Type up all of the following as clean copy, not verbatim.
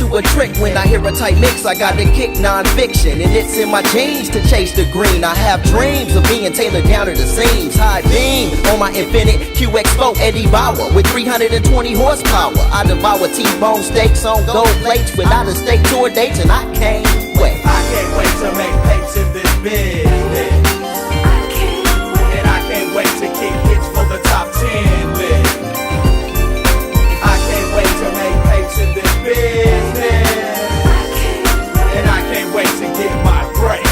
to a trick when I hear a tight mix. I got to kick non-fiction, and it's in my genes to chase the green. I have dreams of being tailored down to the seams. High beam on my Infiniti QX4 Eddie Bauer with 320 horsepower. I devour T-bone steaks on gold plates with out-of-state tour dates, and I can't wait. I can't wait to make papes in this business. And I can't wait to kick hits for the top 10 list. I can't wait to make papes in this business. And I can't wait to get my break.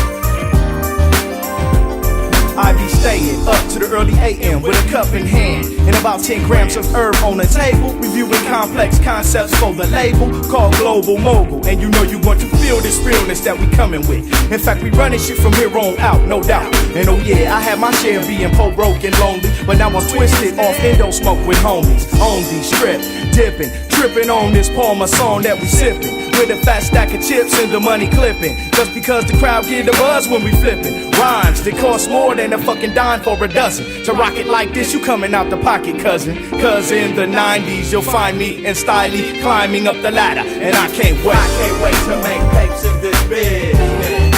I be staying up to the early AM with a cup in hand and about 10 grams of herb on the table, reviewing complex concepts for the label called Global Mogul. And you know you want to feel this realness that we coming with. In fact, we running shit from here on out, no doubt. And oh yeah, I had my share of being poor, broke, and lonely, but now I'm twisted off endo smoke with homies on these strip, dipping, tripping on this Palmer song that we sipping. With a fat stack of chips and the money clipping. Just because the crowd get the buzz when we flipping. Rhymes that cost more than a fucking dime for a dozen. To rock it like this, you coming out the pocket, cousin. Cause in the 90s, you'll find me and Stylie climbing up the ladder. And I can't wait. I can't wait to make papes in this business.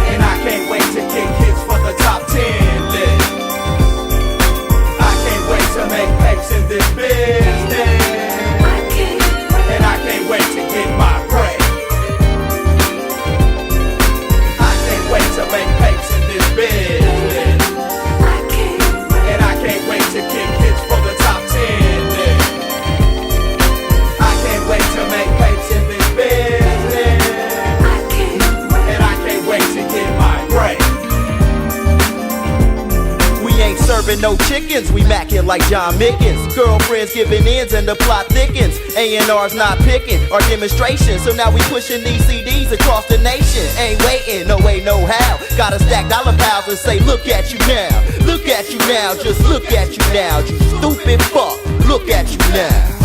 And I can't wait to kick hits for the top 10 list. I can't wait to make papes in this business. And I can't wait to get my break. I can't wait to make papes in this business. And I can't wait to kick hits for the top 10 list. I can't wait to make papes in this business. And I can't wait to get my break. We ain't serving no chickens, we macking like John Mickens. Girlfriends giving ends and the plot thickens. A&R's not picking our demonstration, so now we pushing these CDs across the nation. Ain't waiting, no way, no how. Gotta stack dollar piles and say, look at you now. Look at you now, just look at you now. You stupid fuck, look at you now.